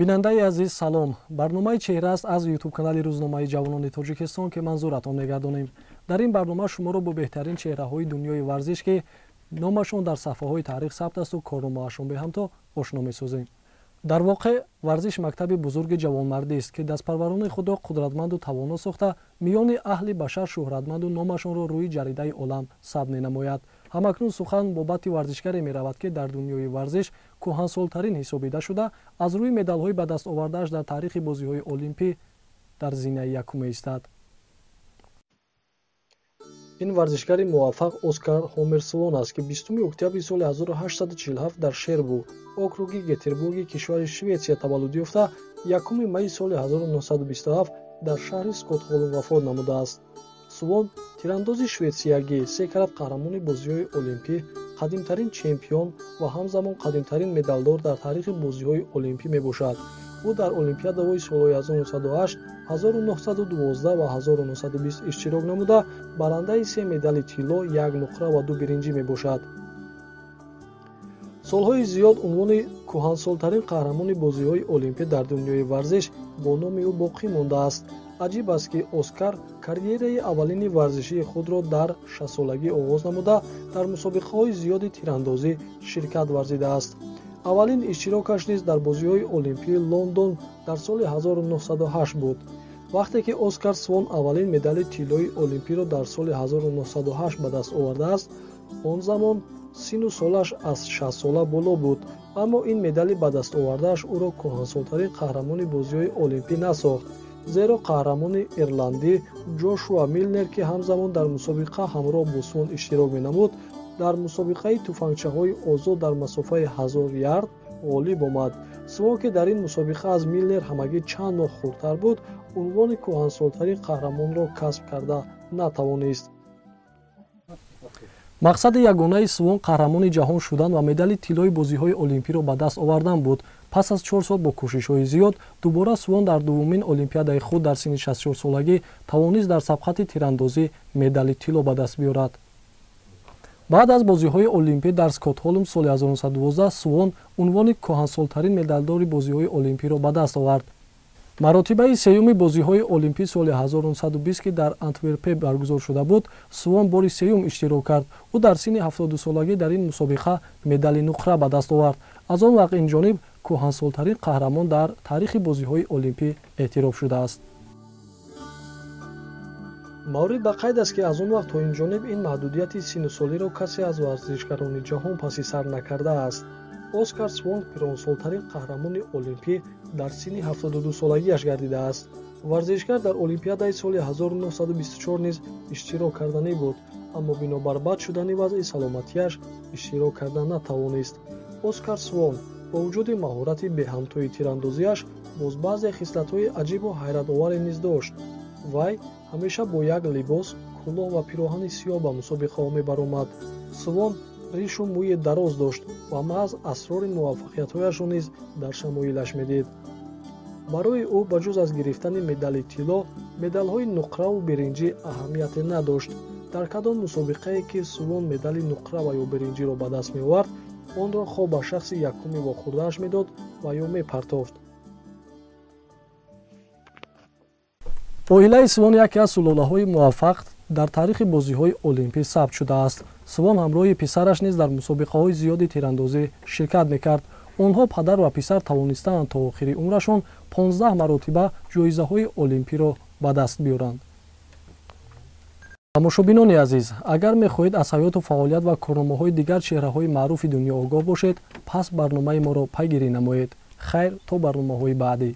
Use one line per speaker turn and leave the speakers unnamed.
бинандаи азиз салом. барномаи чеҳра аст аз ютуб канали рӯзномаи ҷавонони тоҷикистон ки манзуратон мегардонем. дар ин барнома шуморо бо беҳтарин чеҳраҳои дунёи варзиш ки номашон дар сафҳаҳои таърих сабт асту корномаашон беҳамто ошно месозем. дар воқеъ варзиш мактаби бузурги ҷавонмардист ки дастпарварони худро қудратманду тавоно сохта миёни аҳли башар шӯҳратманду номашонро рӯи ҷаридаи олам сабт менамояд. ҳамакнун сухан бобати варзишгаре меравад ки дар дунёи варзиш кӯҳансолтарин ҳисобида шуда аз рӯи медалҳои ба даст овардааш дар таърихи бозиҳои олимпӣ дар зинаи якум меистад. ин варзишгари муваффақ Оскар Хомерсвон аст ки 20 октябри соли 1847 дар Шербу, округи Гетербурги кишвари Шветсия таваллуд ёфта, 1 майи соли 1927 дар шаҳри Скотхолм вафот намудааст. Свон тирандози шветсиягӣ, секарат қаҳрамони бозиҳои олимпӣ, қадимтарин чемпион ва ҳамзамон қадимтарин медалдор дар таърихи бозиҳои олимпӣ мебошад. ӯ дар олимпиадаҳои солҳои 1908, 1912 ва 1920 иштирок намуда, барандаи 3 медали тилло, 1 нуқра ва 2 биринҷӣ мебошад. солҳои зиёд унвони кӯҳансолтарин қаҳрамони бозиҳои олимпӣ дар дунёи варзиш бо номи ӯ боқӣ мондааст. аҷиб аст ки Оскар карьераи аввалини варзишии худро дар 6-солагӣ оғоз намуда, дар мусобиқаҳои зиёди тирандозӣ ширкат варзидааст. аввалин иштирокаш низ дар бозиҳои олимпии Лондон дар соли 1908 буд. вақте ки Оскар Свон аввалин медали тиллои олимпиро дар соли 1908 ба даст овардааст, он замон сину солаш аз 60 сола боло буд, аммо ин медали ба даст овардааш ӯро кӯҳансолтарин қаҳрамони бозиҳои олимпӣ насохт, зеро қаҳрамони ирландӣ Ҷошуа Милнер ки ҳамзамон дар мусобиқа ҳамроҳ бо Свон иштирок менамуд, дар мусобиқаи туфангчаҳои озод дар масофаи 1000 ярд ғолиб омад. Свон ки дар ин мусобиқа аз Милнер ҳамагӣ чанд моҳ хурдтар буд, унвони кӯҳансолтарин қаҳрамонро касб карда натавонист. мақсади ягонаи Свон қаҳрамони ҷаҳон шудан ва медали тиллои бозиҳои олимпиро ба даст овардан буд. пас аз 4 сол бо кӯшишҳои зиёд, дубора Свон дар дуввумин олимпиадаи худ дар синни 64-солагӣ тавонист дар сабқати тирандозӣ медали тилло ба даст биёрад. баъд аз бозиҳои олимпӣ дар Скотхолм соли 1912 Свон унвони кӯҳансолтарин медалдори бозиҳои олимпиро ба даст овард. маротибаи сеюми бозиҳои олимпӣ соли 1920 ки дар Антверпе баргузор шуда буд, Свон бори сеюм иштирок кард. ӯ дар синни 72-солагӣ дар ин мусобиқа медали нуқра ба даст овард. аз он вақт инҷониб кӯҳансолтарин қаҳрамон дар таърихи бозиҳои олимпӣ эътироф шудааст. маврид ба қайд аст ки аз он вақт то инҷониб ин маҳдудияти синнусолиро касе аз варзишгарони ҷаҳон паси сар накардааст. Оскар Свон пиронсолтарин қаҳрамони олимпӣ дар синни 72-солагиаш гардидааст. варзишгар дар олимпиадаи соли 1924 низ иштирок карданӣ буд, аммо бинобар бад шудани вазъи саломатиаш иштирок карда натавонист. Оскар Свон бо вуҷуди маҳорати беҳамтои тирандозиаш боз баъзе хислатҳои аҷибу ҳайратоваре низ дошт. вай ҳамеша бо як либос, кӯлоҳ ва пироҳани сиёҳ ба мусобиқаҳо мебаромад. Свон ришу мӯи дароз дошт ва маҳз асрори муваффақиятҳояшро низ дар шамоилаш медид. барои ӯ ба ҷуз аз гирифтани медали тилло, медалҳои нуқраву биринҷӣ аҳамияте надошт. дар кадом мусобиқае ки Свон медали нуқра ва ё биринҷиро ба даст меовард, онро хо ба шахси якуми вохӯрдааш медод ва ё мепартофт. оилаи Свон яке аз сулолаҳои муваффақ дар таърихи бозиҳои олимпӣ сабт шудааст. Свон ҳамроҳи писараш низ дар мусобиқаҳои зиёди тирандозӣ ширкат мекард. онҳо падар ва писар тавонистанд то охири умрашон 15 маротиба ҷоизаҳои олимпиро ба даст биёранд. тамошобинони азиз, агар мехоҳед аз ҳаёту фаъолият ва корномаҳои дигар чеҳраҳои маъруфи дунё огоҳ бошед, пас барномаи моро пайгирӣ намоед. хайр, то барномаҳои баъдӣ.